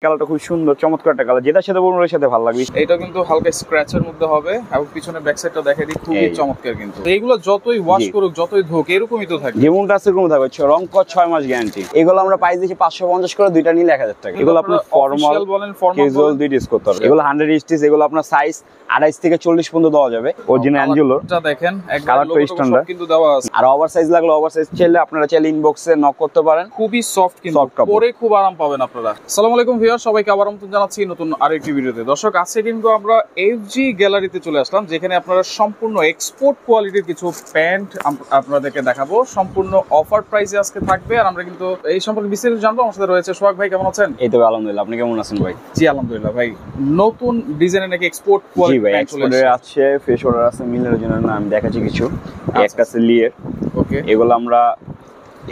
কালারটা খুব সুন্দর চমৎকার একটা কালার, যেটার সাথে বলুন ওর সাথে ভালো লাগবে। এটা কিন্তু হালকা স্ক্র্যাচের মধ্যে হবে এবং পিছনে ব্যাক সাইডটা দেখে দিই খুবই চমৎকার। কিন্তু এইগুলো যতই ওয়াশ করুক যতই ধোক এরকমই তো থাকে, যেমনটা আছে এরকম থাকবে। রং কর 6 মাস গ্যারান্টি। এগুলো আমরা প্রাইস দিচ্ছি 550 করে, দুইটা নিলে 1000 টাকা। এগুলো আপনার ফর্মাল বলেন ক্যাজুয়াল দুই ডিস করতে হবে। এগুলো 100 স্টিচ, এগুলো আপনার সাইজ 28 থেকে 40 পর্যন্ত দেওয়া যাবে। অরিজিনাল অ্যাঞ্জেলোর এটা দেখেন কালার তো স্ট্যান্ডার্ড কিন্তু দেওয়া আছে। আর ওভার সাইজ লাগলে ওভার সাইজ চাইলে আপনারা চাইলে ইনবক্সে নক করতে পারেন। খুবই সফট, কিন্তু পরে খুব আরাম পাবেন আপনারা। আসসালামু আলাইকুম ভিউয়ার, সবাইকে আবার আমন্ত্রণ জানাচ্ছি নতুন আরেকটি ভিডিওতে। দর্শক, আজকে কিন্তু আমরা এফজি গ্যালারিতে চলে আসলাম, যেখানে আপনারা সম্পূর্ণ এক্সপোর্ট কোয়ালিটির কিছু প্যান্ট আপনাদেরকে দেখাবো। সম্পূর্ণ অফার প্রাইসে আজকে থাকবে। আর আমরা কিন্তু এই সম্পর্কে বিস্তারিত জানবো। আমার সাথে রয়েছে সোহাগ ভাই। কেমন আছেন? এই তো আলহামদুলিল্লাহ, আপনি কেমন আছেন ভাই? জি আলহামদুলিল্লাহ ভাই। নতুন ডিজাইনের নাকি এক্সপোর্ট কোয়ালিটি প্যান্ট চলে এসেছে। আছে ফ্রেশ অর্ডার আছে, মিলের জন্য আমি দেখাচ্ছি কিছু। একটা আছে লিয়ের, ওকে। এগুলো আমরা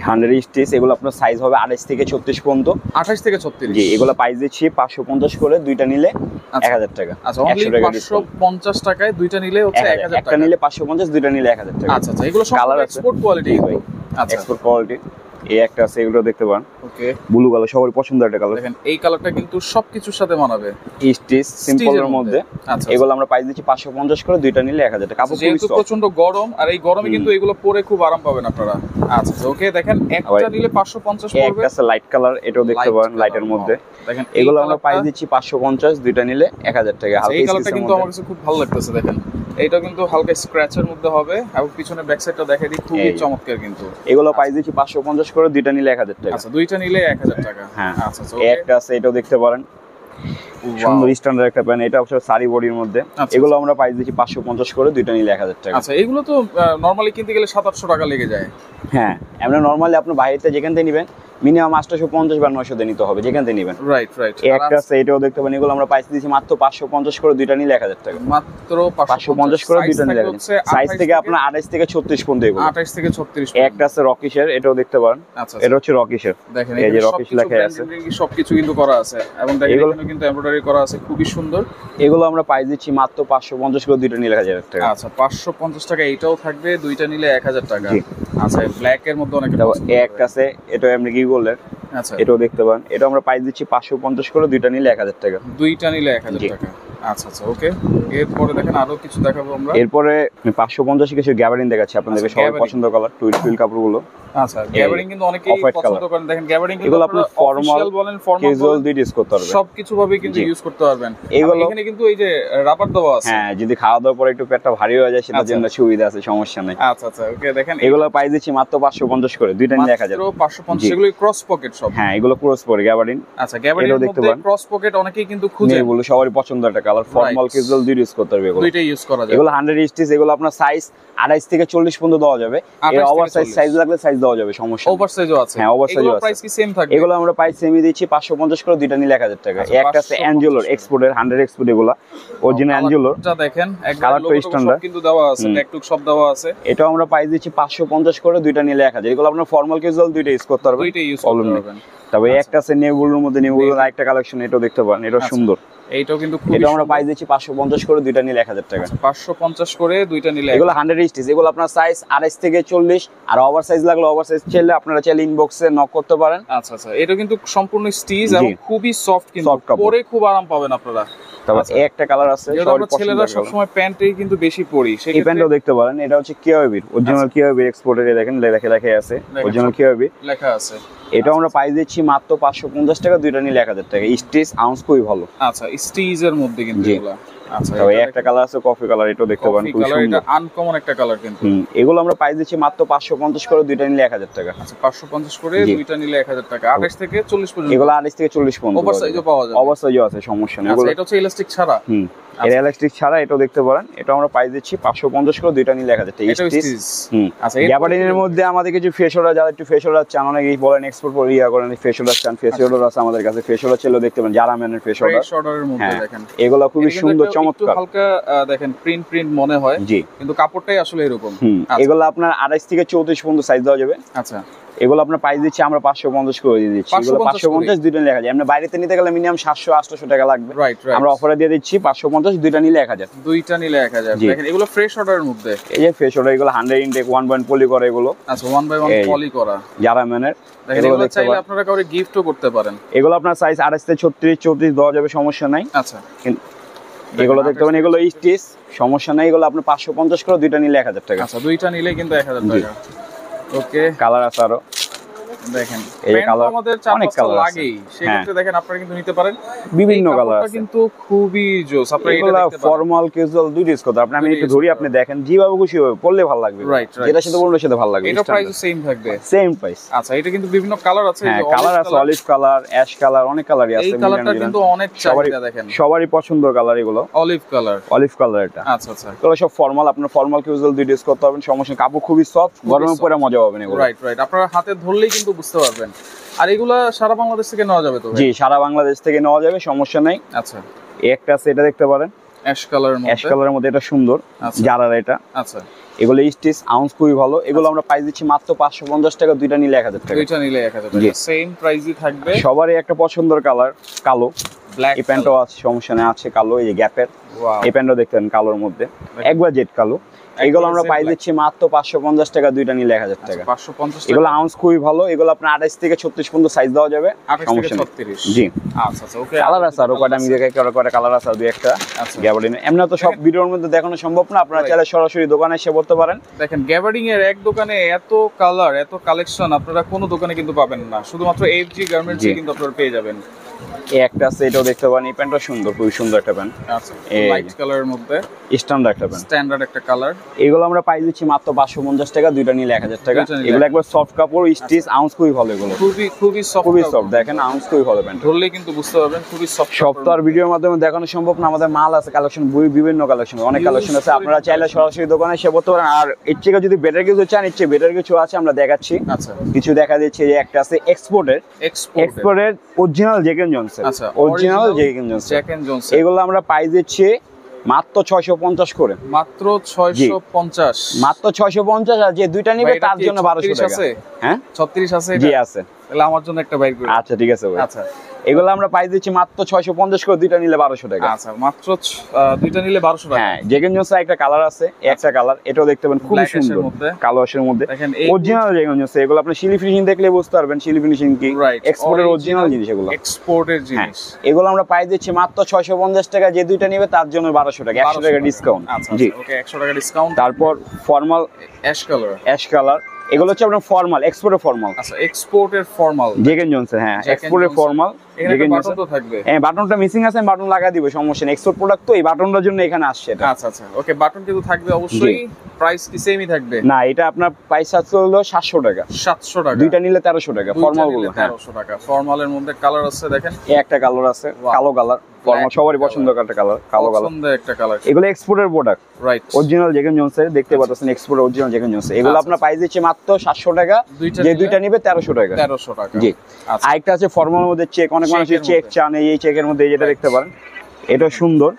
100 স্টিচ, এগুলো আপনার সাইজ হবে 28 থেকে 36 পর্যন্ত। 28 থেকে 36, জি। এগুলো প্রাইস দিচ্ছি 550 করে, দুইটা নিলে 1000 টাকা। আচ্ছা, 550 টাকায় দুইটা নিলে হচ্ছে 1000 টাকা। একটা নিলে 550, দুইটা নিলে 1000 টাকা। আচ্ছা আচ্ছা, এগুলো সব এক্সপোর্ট কোয়ালিটি ভাই। আচ্ছা, এক্সপোর্ট কোয়ালিটি। এই একটা আছে, এগুলো দেখতে পান। ওকে, ব্লু কালার, সবার পছন্দের একটা কালার। দেখেন এই কালারটা কিন্তু সবকিছুর সাথে মানাবে। স্টিচ সিম্পলের মধ্যে। আচ্ছা, এগুলো আমরা প্রাইস দিচ্ছি 550 করে, দুইটা নিলে 1000 টাকা। কাপড় যেহেতু প্রচন্ড গরম, আর এই গরমে কিন্তু এগুলো পরে খুব আরাম পাবেন আপনারা। আচ্ছা ওকে, দেখেন একটা নিলে 550 পড়বে। একটা আছে লাইট কালার, এটাও দেখতে পারেন, লাইটের মধ্যে। দেখেন এগুলো আমরা প্রাইস দিচ্ছি 550, দুইটা নিলে 1000 টাকা। এই কালারটা কিন্তু আমার কাছে খুব ভালো লাগতেছে। দেখেন এইটা কিন্তু হালকা স্ক্র্যাচের মধ্যে হবে এবং পিছনে ব্যাক সাইডটা দেখে দিই খুবই চমৎকার। কিন্তু এগুলো প্রাইস দিচ্ছি 550 করে, দুইটা নিলে 1000 টাকা। আচ্ছা, দুইটা নিলে 1000 টাকা। হ্যাঁ। আচ্ছা একটা আছে, এটাও দেখতে পারেন, সুন্দর স্ট্যান্ডার্ড একটা প্যান্ট। এটা হচ্ছে সারি বডির মধ্যে। এগুলো আমরা প্রাইস দিচ্ছি 550 করে, দুইটা নিলে 1000 টাকা। আচ্ছা, এগুলো তো নরমালি কিনতে গেলে 700-800 টাকা লেগে যায়। হ্যাঁ, এমনি নরমালি আপনি বাইরেতে যেখান থেকে নেবেন মিনিমাম 850 বা 900 দিয়ে নিতে হবে, যেখান থেকে নেবেন। Right right. একটা আছে, এটাও দেখতে পারেন। এগুলো আমরা প্রাইস দিচ্ছি মাত্র 550 করে, দুইটা নিলে 1000 টাকা। মাত্র 550 করে, দুইটা নিলে 1000 টাকা। সাইজ থেকে আপনার 28 থেকে 36 পর্যন্ত এগুলো। 28 থেকে 36। একটা আছে রকিশের, এটাও দেখতে পারেন। আচ্ছা, এটা হচ্ছে রকিশের। দেখেন এই যে রকিশ লেখা আছে, সবকিছু কিন্তু করা আছে এবং দেখেন এখানে কিন্তু এমব্রয়ডারি করা আছে, খুবই সুন্দর। এগুলো আমরা প্রাইস দিচ্ছি মাত্র 550 করে, দুইটা নিলে 1000 টাকা। আচ্ছা, 550 টাকা এইটাও থাকবে, দুইটা নিলে 1000 টাকা। আচ্ছা, ব্ল্যাক এর মধ্যে অনেক একটা আছে, এটা এমনি কি বললেন। আচ্ছা, এটাও দেখতে পান। এটা আমরা প্রাইস দিচ্ছি 550 করে, দুইটা নিলে 1000 টাকা। দুইটা নিলে 1000 টাকা। আচ্ছা আচ্ছা ওকে। এরপরে দেখেন আরো কিছু দেখাবো আমরা। এরপরে 550 কিছু গ্যাবারিন দেখাচ্ছি আপনাদেরকে, সবার পছন্দ কালার টুইল কাপড়গুলো। আচ্ছা, গ্যাবারিং কিন্তু অনেকেই পছন্দ করেন। দেখেন গ্যাবারিং কিন্তু এগুলো আপনারা ফর্মাল বলেন, ফর্মাল ক্যাজুয়াল দুই ইউজ করতে পারবেন, সবকিছু ভাবে কিন্তু ইউজ করতে পারবেন। এখানে কিন্তু এই যে রাবার দেওয়া আছে। হ্যাঁ, যদি খাওয়া দাওয়ার পরে একটু পেটটা ভারী হয়ে যায় সেটার জন্য সুবিধা আছে, সমস্যা নেই। আচ্ছা আচ্ছা ওকে। দেখেন এগুলো প্রাইস দিচ্ছি মাত্র 550 করে, দুইটা নিলে 1000। মাত্র 550। এগুলো ক্রস পকেট সব। হ্যাঁ, এগুলো ক্রস পকেট গ্যাবারিন। আচ্ছা, গ্যাবারিনের মধ্যে ক্রস পকেট অনেকেই কিন্তু খুঁজে। এগুলো সবারই পছন্দের একটা কালার, ফর্মাল ক্যাজুয়াল দুই ইউজ করতে পারবে। এগুলো দুইটাই ইউজ করা যায়। এগুলো 100 স্টিচ, এগুলো আপনার সাইজ 28 থেকে 40 পর্যন্ত দেওয়া যাবে। এর ওভার সাইজ লাগলে সাইজ দেওয়া যাবে, সমস্যা নেই। ওভার সাইজও আছে। হ্যাঁ, ওভার সাইজও আছে। প্রাইস কি সেম থাকবে? এগুলো আমরা প্রাইস সেমই দিচ্ছি 550 করে, দুইটা নিলে 1000 টাকা। একটা আছে অ্যাঞ্জেলোর এক্সপোর্টের 100 এক্সপোর্ট, এগুলো অরিজিনাল অ্যাঞ্জেলোর। এটা দেখেন কালার তো স্ট্যান্ডার্ড কিন্তু দেওয়া আছে, ট্যাগ সব দেওয়া আছে। এটাও আমরা প্রাইস দিচ্ছি 550 করে, দুইটা নিলে 1000। এগুলো আপনার ফর্মাল ক্যাজুয়াল দুইটা ইউজ করতে পারবেন, দুইটা ইউজ করতে পারবেন। তবে একটা আছে নেভুলোর মধ্যে, নেভুলোর আরেকটা কালেকশন, এটাও দেখতে পারেন, এটাও সুন্দর। এইটাও কিন্তু খুব, এটা আমরা প্রাইস দিচ্ছি 550 করে, দুইটা নিলে 1000 টাকা। 550 করে, দুইটা নিলে। এগুলো 100 স্টিচ, এগুলো আপনার সাইজ 28 থেকে 40, আর ওভার সাইজ লাগলে ওভার সাইজ চাইলে আপনারা চাইলে ইনবক্সে নক করতে পারেন। আচ্ছা আচ্ছা, এটা কিন্তু সম্পূর্ণ স্টিচ এবং খুবই সফট, কিন্তু পরে খুব আরাম পাবেন আপনারা। তবে একটা কালার আছে, আমরা ছেলেরা সব সময় প্যান্টই কিন্তু বেশি পরি, সেই এই প্যান্টও দেখতে পারেন। এটা হচ্ছে কিওবির অরিজিনাল, কিওবির এক্সপোর্টের। দেখেন লেখা আছে অরিজিনাল কিওবির লেখা আছে। এটা আমরা প্রাইস দিচ্ছি মাত্র 550 টাকা, দুইটা নিলে 1000 টাকা। স্টিচ আউন্স খুবই ভালো। আচ্ছা, স্টিচের মধ্যে কিন্তু এগুলা। আচ্ছা, তবে একটা কালার আছে কফি কালার, এটাও দেখতে পারেন, খুব সুন্দর। এটা আনকমন একটা কালার কিন্তু। এগুলো আমরা প্রাইস দিচ্ছি মাত্র 550 করে, দুইটা নিলে 1000 টাকা। আচ্ছা, 550 করে, দুইটা নিলে 1000 টাকা। 28 থেকে 40 পর্যন্ত। এগুলো 28 থেকে 40 পর্যন্ত। ওভার সাইজও পাওয়া যায়। ওভার সাইজও আছে, সমস্যা নেই। আচ্ছা, এটা হচ্ছে ইলাস্টিক ছাড়া। এর ইলাস্টিক ছাড়া, এটাও দেখতে পারেন। এটা আমরা প্রাইস দিচ্ছি 550 করে, দুইটা নিলে 1000 টাকা। আচ্ছা, গ্যাবার্ডিনের মধ্যে আমাদের কিছু ফেশোরা, যারা একটু ফেশোরা চান, অনেকেই বলেন এক্সপোর্ট করে করেন, ফেশোরা চান, ফেশোরা আছে আমাদের কাছে। ফেশোরা ছিল দেখতে পারেন, যারা ম্যানের ফেশোরা অর্ডারের মধ্যে দেখেন, এগুলো খুবই সুন্দর চমৎকার। হালকা দেখেন প্রিন্ট মনে হয়, জি, কিন্তু কাপড়টাই আসলে এরকম। এগুলো আপনার 28 থেকে 34 পর্যন্ত সাইজ দেওয়া যাবে। আচ্ছা, এগুলো আপনার প্রাইস দিচ্ছি আমরা 550 করে দিয়ে দিচ্ছি। এগুলো 550 দুইটা নিলে 1000। আমরা বাইরেতে নিতে গেলে মিনিমাম 700-800 টাকা লাগবে। আমরা অফারে দিয়ে দিচ্ছি 550, দুইটা নিলে 1000। দুইটা নিলে 1000। দেখেন এগুলো ফ্রেশ অর্ডারের মধ্যে, এই যে ফ্রেশ অর্ডার, এগুলো 100 ইনটেক 1 পয়েন্ট পলি করা এগুলো। আচ্ছা 1 বাই 1 পলি করা যারা মানের এগুলো চাইলে আপনারা কাউকে গিফটও করতে পারেন। এগুলো আপনার সাইজ 28 থেকে 36 34 দেওয়া যাবে, সমস্যা নাই। আচ্ছা এগুলো দেখতে পাবেন, এগুলো স্টিচ, সমস্যা নাই। এগুলো আপনি 550 করে, দুইটা নিলে 1000 টাকা। আচ্ছা দুইটা নিলে কিন্তু 1000 টাকা। ওকে কালার আছে আরো, দেখেন এই কালার আমাদের অনেক কালার লাগেই, সেক্ষেত্রে দেখেন আপনারা কিন্তু নিতে পারেন। বিভিন্ন কালার আছে কিন্তু খুবই জোস। আপনারা এটা এগুলো দেখতে পারেন, ফর্মাল ক্যাজুয়াল দুই ডিস কথা। আপনি আমি একটু ধরি, আপনি দেখেন যেভাবে খুশি হবে পরলে ভালো লাগবে। যেটা সাথে পরলে সেটা ভালো লাগবে। এটা প্রাইস সেম থাকবে, সেম প্রাইস। আচ্ছা এটা কিন্তু বিভিন্ন কালার আছে। হ্যাঁ কালার আছে, অলিভ কালার, অ্যাশ কালার, অনেক কালারই আছে। এই কালারটা কিন্তু অনেক চাহিদা, দেখেন সবারই পছন্দের কালার এগুলো। অলিভ কালার এটা। আচ্ছা আচ্ছা, এগুলো সব ফর্মাল, আপনার ফর্মাল ক্যাজুয়াল দুই ডিস করতে পারবেন, সমস্যা। কাপড় খুবই সফট, গরমে পরে মজা পাবেন এগুলো। রাইট আপনারা হাতে ধরলেই কিন্তু বুঝতে পারবেন। আর এগুলা সারা বাংলাদেশ থেকে নেওয়া যাবে তো? জি সারা বাংলাদেশ থেকে নেওয়া যাবে, সমস্যা নাই। আচ্ছা একটা আছে, এটা দেখতে পারেন অ্যাশ কালারের মধ্যে, এটা সুন্দর জারার এটা। আচ্ছা এগুলো স্টিচ, আউন্স খুবই ভালো। এগুলো আমরা প্রাইস দিচ্ছি মাত্র 550 টাকা, দুইটা নিলে 1000 টাকা। দুইটা নিলে 1000 টাকা, সেম প্রাইসই থাকবে। সবারই একটা পছন্দের কালার কালো, ব্ল্যাক। এই প্যান্টও আছে, সমস্যা নেই, আছে কালো, এই যে গ্যাপের। এই প্যান্টও দেখতেন কালোর মধ্যে, একবার জেড কালো। এগুলো আমরা প্রাইস দিচ্ছি মাত্র 550 টাকা, দুইটা নিলে 1000 টাকা। 550 টাকা। এগুলো আউন্স খুবই ভালো। এগুলো আপনার 28 থেকে 36 পর্যন্ত সাইজ দেওয়া যাবে, সমস্যা নেই। জি আচ্ছা আচ্ছা, ওকে। কালার আছে আর কয়টা, আমি দেখে কয়টা কালার আছে, দুই একটা। গ্যাবার্ডিন এমনি তো সব ভিডিওর মধ্যে দেখানো সম্ভব না, আপনারা চাইলে সরাসরি দোকানে এসে পড়তে পারেন। দেখেন গ্যাবার্ডিং এর এক দোকানে এত কালার, এত কালেকশন আপনারা কোনো দোকানে কিন্তু পাবেন না, শুধুমাত্র এফজি গার্মেন্টসে কিন্তু আপনারা পেয়ে যাবেন। এই একটা আছে, এটাও দেখতে পারেন। এই প্যান্টটা সুন্দর, খুবই সুন্দর একটা প্যান্ট। আচ্ছা লাইট কালারের মধ্যে স্ট্যান্ডার্ড একটা প্যান্ট, স্ট্যান্ডার্ড একটা কালার। এগুলো আমরা প্রাইস দিচ্ছি মাত্র 550 টাকা, দুইটা নিলে 1000 টাকা। এগুলো একবার সফট কাপড়, স্টিচ, আউন্স খুবই ভালো। এগুলো খুবই সফট, দেখেন আউন্স খুবই ভালো প্যান্ট, ধরলেই কিন্তু বুঝতে পারবেন খুবই সফট। সফট আর ভিডিওর মাধ্যমে দেখানো সম্ভব না। আমাদের মাল আছে, কালেকশন বিভিন্ন কালেকশন, অনেক কালেকশন আছে। আপনারা চাইলে সরাসরি দোকানে এসে পড়তে পারেন। আর এর থেকে যদি বেটার কিছু চান, এর চেয়ে বেটার কিছু আছে, আমরা দেখাচ্ছি। আচ্ছা কিছু দেখা দিচ্ছে, যে একটা আছে এক্সপোর্টের অরিজিনাল জ্যাক এন্ড জনসন। আচ্ছা অরিজিনাল জ্যাক এন্ড জনসন, এগুলো আমরা প্রাইস দিচ্ছি মাত্র 650 করে। মাত্র 650, মাত্র 650। আর যে দুইটা নিবে তার জন্য 1200 টাকা। হ্যাঁ 36 আছে? জি আছে। তাহলে আমার জন্য একটা বাইর করে। আচ্ছা ঠিক আছে ভাই। আচ্ছা এগুলো আমরা প্রাইস দিচ্ছি মাত্র 650 করে, দুইটা নিলে 1200 টাকা। আচ্ছা মাত্র দুইটা নিলে 1200 টাকা। হ্যাঁ জ্যাক এন্ড জনসন একটা কালার আছে, একটা কালার, এটাও দেখতে পাবেন খুব সুন্দর, কালো আঁশের মধ্যে। Original Jack and Johnson. এগুলো আপনি শিলি ফিনিশিং দেখলে বুঝতে পারবেন, শিলি ফিনিশিং কি, এক্সপোর্টের অরিজিনাল জিনিস এগুলো, এক্সপোর্টের জিনিস। এগুলো আমরা প্রাইস দিচ্ছি মাত্র 650 টাকা, যে দুইটা নিবে তার জন্য 1200 টাকা, 100 টাকা ডিসকাউন্ট। জি ওকে 100 টাকা ডিসকাউন্ট। তারপর ফর্মাল অ্যাশ কালার, এগুলো হচ্ছে আপনার ফর্মাল, এক্সপোর্টের ফর্মাল। আচ্ছা এক্সপোর্টের ফর্মাল জ্যাক এন্ড জনসন। হ্যাঁ এক্সপোর্টের ফর্মাল। এখানে বাটন তো থাকবে। হ্যাঁ বাটনটা মিসিং আছে, আমি বাটন লাগাই দিব, সমস্যা নেই। এক্সপোর্ট প্রোডাক্ট তো, এই বাটনটার জন্য এখানে আসছে এটা। আচ্ছা আচ্ছা ওকে, বাটন কিন্তু থাকবে অবশ্যই। প্রাইস কি সেমই থাকবে? না, এটা আপনার প্রাইস আছে হলো 700 টাকা। 700 টাকা, দুইটা নিলে 1300 টাকা। ফর্মাল গুলো 1300 টাকা। ফর্মালের মধ্যে কালার আছে, দেখেন এই একটা কালার আছে, কালো কালার, ফর্মাল সবারই পছন্দের একটা কালার, কালো কালার, সুন্দর একটা কালার। এগুলো এক্সপোর্টের product, right, original Jack and Johnson. দেখতে পাচ্ছেন export original Jack and Johnson. এগুলো আপনার প্রাইস দিচ্ছে মাত্র 700 টাকা, যে দুইটা নিবে 1300 টাকা। 1300 টাকা, জি। আরেকটা আছে ফর্মালের মধ্যে চেক, অনেক মানুষ চেক চান, এই চেকের মধ্যে যেটা দেখতে পারেন, এটা সুন্দর,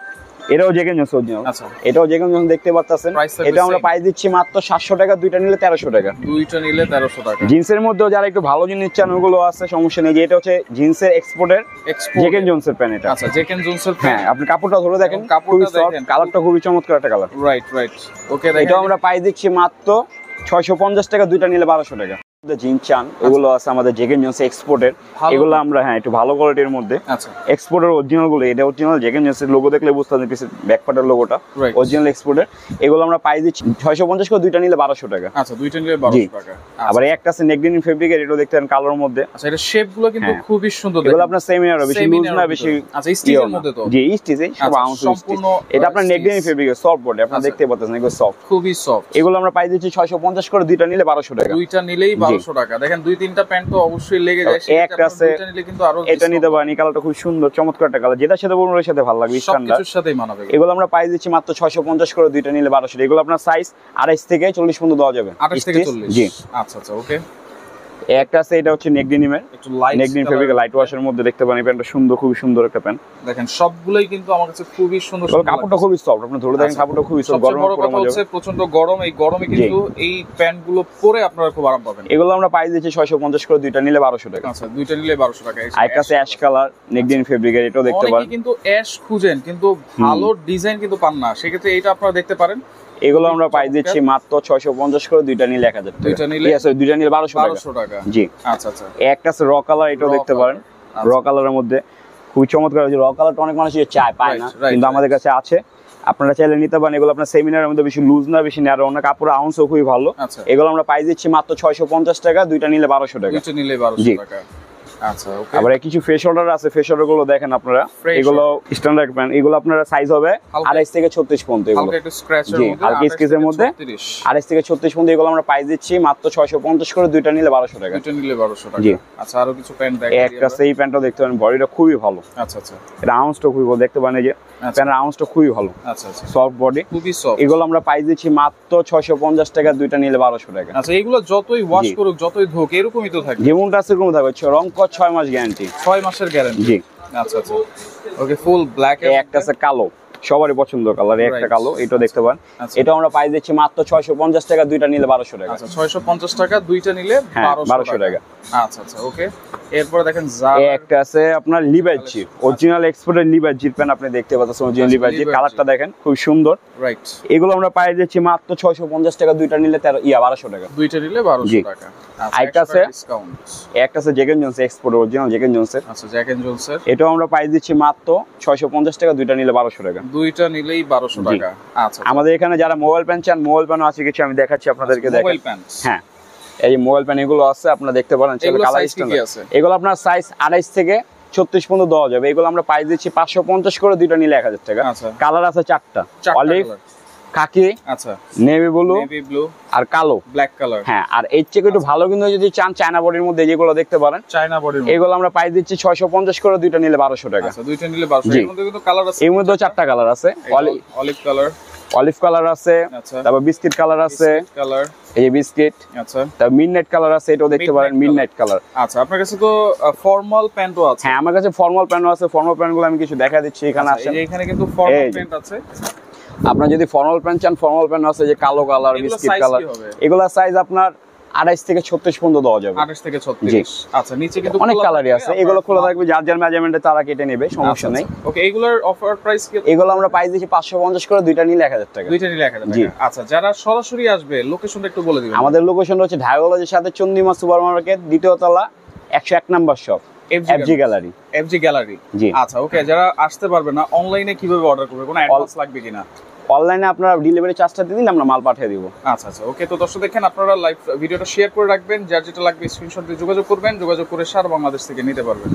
এটাও জ্যাক এন্ড জনসন অরিজিনাল। আচ্ছা এটাও জ্যাক এন্ড জনসন দেখতে পাচ্ছেন। এটা আমরা প্রাইস দিচ্ছি মাত্র 700 টাকা, দুইটা নিলে 1300 টাকা। দুইটা নিলে 1300 টাকা। জিন্সের মধ্যেও যারা একটু ভালো জিনিস চান ওগুলো আছে, সমস্যা নেই। এটা হচ্ছে জিন্সের এক্সপোর্টের জ্যাক এন্ড জনসন প্যান্ট এটা। আচ্ছা জ্যাক এন্ড জনসন। হ্যাঁ আপনি কাপড়টা ধরে দেখেন, কাপড়টা দেখেন, কালারটা খুবই চমৎকার একটা কালার। রাইট ওকে, এটাও আমরা প্রাইস দিচ্ছি মাত্র 650 টাকা, দুইটা নিলে 1200 টাকা। জিন্স চান ওগুলো আছে আমাদের জ্যাক এন্ড জনসন এক্সপোর্টের। এগুলো আমরা একটু ভালো কোয়ালিটির মধ্যে, আচ্ছা এক্সপোর্টের অরিজিনাল গুলো। এটা original Jack and Johnson, logo দেখলে বুঝতে পারবেন, পিছে ব্যাক পার্টের লোগোটা অরিজিনাল এক্সপোর্টের। এগুলো আমরা প্রাইস দিচ্ছি 650 করে, দুইটা নিলে 1200 টাকা। আচ্ছা দুইটা নিলে 1200 টাকা। আবার একটা আছে নেক ডেনিম ফেব্রিকের, এটা দেখতেন কালোর মধ্যে। আচ্ছা এটা শেপ গুলো কিন্তু খুবই সুন্দর। এগুলো আপনার সেমিনার বেশি লুজ না, বেশি। আচ্ছা স্টিচের মধ্যে তো? জি স্টিচে সব আউন্স সম্পূর্ণ। এটা আপনার নেক ডেনিম ফেব্রিকের সফট বডি, আপনারা দেখতে পাচ্ছেন, এগুলো সফট, খুবই সফট। এগুলো আমরা প্রাইস দিচ্ছি 650 করে, দুইটা নিলে 1200 টাকা। দুইটা নিলেই 1200 টাকা। দেখেন দুই তিনটা প্যান্ট তো অবশ্যই লেগে যায়, একটা আছে, এটা নিতে পারেন। এই কালারটা খুব সুন্দর, চমৎকার একটা কালার, যেটার সাথে বলুন ওর সাথে ভালো লাগবে, স্ট্যান্ডার্ড, সবকিছুর সাথেই মানাবে। এগুলো আমরা প্রাইস দিচ্ছি মাত্র 650 করে, দুইটা নিলে 1200। এগুলো আপনার সাইজ 28 থেকে 40 পর্যন্ত দেওয়া যাবে। 28 থেকে 40। জি আচ্ছা ওকে। একটা আছে, এটা হচ্ছে নেক ডেনিমের, একটু লাইট নেক ডেনিম ফেব্রিক লাইট ওয়াশের মধ্যে দেখতে পারেন। এই প্যান্টটা সুন্দর, খুবই সুন্দর একটা প্যান্ট। দেখেন সবগুলাই কিন্তু আমার কাছে খুবই সুন্দর। কাপড়টা খুবই সফট, আপনি ধরে দেখেন কাপড়টা খুবই সফট। গরম বড় কথা হচ্ছে প্রচন্ড গরম, এই গরমে কিন্তু এই প্যান্ট গুলো পরে আপনারা খুব আরাম পাবেন। এগুলো আমরা প্রাইস দিচ্ছি 650 করে, দুইটা নিলে 1200 টাকা। আচ্ছা, দুইটা নিলে 1200 টাকা। আরেকটা আছে অ্যাশ কালার নেক ডেনিম ফেব্রিকের, এটাও দেখতে পারেন। অনেকে কিন্তু অ্যাশ খুঁজেন কিন্তু ভালো ডিজাইন কিন্তু পান না, সেক্ষেত্রে এটা আপনারা দেখতে পারেন। এগুলো আমরা প্রাইস দিচ্ছি মাত্র 650 করে, দুইটা নিলে 1000 টাকা। দুইটা নিলে 1200 টাকা। জি আচ্ছা আচ্ছা। একটা আছে র কালার, এটাও দেখতে পারেন। র কালারের মধ্যে খুবই চমৎকার হয়েছে। র কালারটা অনেক মানুষ চায়, পায় না, কিন্তু আমাদের কাছে আছে, আপনারা চাইলে নিতে পারেন। এগুলো আপনার সেমিনারের মধ্যে বেশি লুজ না, বেশি ন্যারো না, কাপড় আউন্সও খুবই ভালো। এগুলো আমরা প্রাইস দিচ্ছি মাত্র 650 টাকা, দুইটা নিলে 1200 টাকা। দুইটা নিলে 1200 টাকা। আচ্ছা ওকে। আবার কিছু ফেস অর্ডার আছে, ফেস অর্ডার গুলো দেখেন আপনারা। এগুলো স্ট্যান্ডার্ড প্যান্ট, এগুলো আপনারা সাইজ হবে 28 থেকে 36 পর্যন্ত। এগুলো হালকা একটু স্ক্র্যাচের মধ্যে, হালকা স্কেচের মধ্যে 28 থেকে 36 পর্যন্ত। এগুলো আমরা প্রাইস দিচ্ছি মাত্র 650 করে, দুইটা নিলে 1200 টাকা। দুইটা নিলে 1200 টাকা। জি। আচ্ছা, আরো কিছু প্যান্ট দেখাই। একটা সেই প্যান্টও দেখতে পারেন, বডিটা খুবই ভালো। আচ্ছা আচ্ছা। এটা আউন্সটা খুবই ভালো, দেখতে পারেন এই যে প্যান্টের আউন্সটা খুবই ভালো। আচ্ছা আচ্ছা। সফট বডি, খুবই সফট। এগুলো আমরা প্রাইস দিচ্ছি মাত্র 650 টাকা, দুইটা নিলে 1200 টাকা। আচ্ছা, এগুলো যতই ওয়াশ করুক, যতই ধোক, এরকমই তো থাকবে। যেমনটা আছে এরকম থাকবে, রং কস 6 মাস গ্যারান্টি। 6 মাসের গ্যারান্টি। জি। আচ্ছা আচ্ছা। ওকে, ফুল ব্ল্যাক এর একটা আছে কালো, সবারই পছন্দ কালার, একটা কালো, এটা দেখতে পান। এটা আমরা প্রাইস দিচ্ছি মাত্র 650 টাকা, দুইটা নিলে 1200 টাকা। আচ্ছা, 650 টাকা, দুইটা নিলে 1200 টাকা। আচ্ছা আচ্ছা ওকে। এরপর দেখেন একটা আছে আপনার লিভাইজি, অরিজিনাল এক্সপোর্টের লিভাইজির প্যান্ট, আপনি দেখতে পাচ্ছেন অরিজিনাল লিভাইজির, কালারটা দেখেন খুব সুন্দর। রাইট। এগুলো আমরা প্রাইস দিচ্ছি মাত্র 650 টাকা, দুইটা নিলে 1200 টাকা। দুইটা নিলে 1200 টাকা। একটা আছে Jack and Jones export, original Jack এন্ড জোনসের। আচ্ছা, জ্যাক এন্ড জোনসের, এটাও আমরা প্রাইস দিচ্ছি মাত্র 650 টাকা, দুইটা নিলে 1200 টাকা। দুইটা নিলেই 1200 টাকা। আচ্ছা, আমাদের এখানে যারা মোবাইল প্যান্ট চান, মোবাইল প্যান্ট আছে কিছু, আমি দেখাচ্ছি আপনাদেরকে। দেখেন মোবাইল প্যান্ট। হ্যাঁ, এই যে মোবাইল প্যান্ট এগুলো আছে, আপনারা দেখতে পারেন। এগুলো আপনার সাইজ 28 থেকে 36 পর্যন্ত দেওয়া যাবে। এগুলো আমরা প্রাইস দিচ্ছি 550 করে, দুইটা নিলে 1000 টাকা। কালার আছে 4টা, অলিভ, খাকি, আচ্ছা, নেভি ব্লু আর কালো, ব্ল্যাক কালার। হ্যাঁ, আর এর থেকে একটু ভালো কিন্তু যদি চান, চায়না বডির মধ্যে যেগুলো দেখতে পারেন, চায়না বডির, এগুলো আমরা প্রাইস দিচ্ছি 650 করে, দুইটা নিলে 1200 টাকা। আচ্ছা, দুইটা নিলে 1200। এর মধ্যে কিন্তু কালার আছে, এর মধ্যে 4টা কালার আছে। অলিভ কালার, অলিভ কালার আছে, তারপর বিস্কিট কালার আছে, এই যে বিস্কিট। আচ্ছা, তারপর মিডনাইট কালার আছে, এটাও দেখতে পারেন, মিডনাইট কালার। আচ্ছা, আপনার কাছে তো ফর্মাল প্যান্টও আছে? হ্যাঁ, আমার কাছে ফর্মাল প্যান্টও আছে। ফর্মাল প্যান্টগুলো আমি কিছু দেখা দিচ্ছি, এখানে আসেন। এখানে কিন্তু ফর্মাল প্যান্ট আছে। আপনার যদি ফর্মাল প্যান্ট চান, ফর্মাল প্যান্ট আছে, যে কালো কালার, বিস্কিট কালার, এগুলা সাইজ আপনার 28 থেকে 36 পর্যন্ত দেওয়া যাবে। 28 থেকে 36। আচ্ছা, নিচে কিন্তু অনেক কালারই আছে, এগুলো খোলা থাকবে, যার যার মেজারমেন্টে তারা কেটে নেবে, সমস্যা নেই। ওকে, এগুলোর অফার প্রাইস কি? এগুলো আমরা প্রাইস দিচ্ছি 550 করে, দুইটা নিলে 1000 টাকা। দুইটা নিলে 1000 টাকা। আচ্ছা, যারা সরাসরি আসবে, লোকেশনটা একটু বলে দিবেন। আমাদের লোকেশনটা হচ্ছে ঢাকা কলেজের সাথে চন্দিমা সুপার মার্কেট, দ্বিতীয় তলা, 101 number shop, FG gallery. FG gallery. জি। আচ্ছা ওকে, যারা আসতে পারবে না, অনলাইনে কিভাবে অর্ডার করবে? কোনো অ্যাডভান্স লাগবে কিনা? অনলাইনে আপনারা ডেলিভারি চার্জটা দিয়ে দিলে আমরা মাল পাঠিয়ে দিব। আচ্ছা আচ্ছা ওকে। তো দর্শক দেখেন, আপনারা লাইভ ভিডিওটা শেয়ার করে রাখবেন, যার যেটা লাগবে স্ক্রিনশট দিয়ে যোগাযোগ করবেন, যোগাযোগ করে সারা বাংলাদেশ থেকে নিতে পারবেন।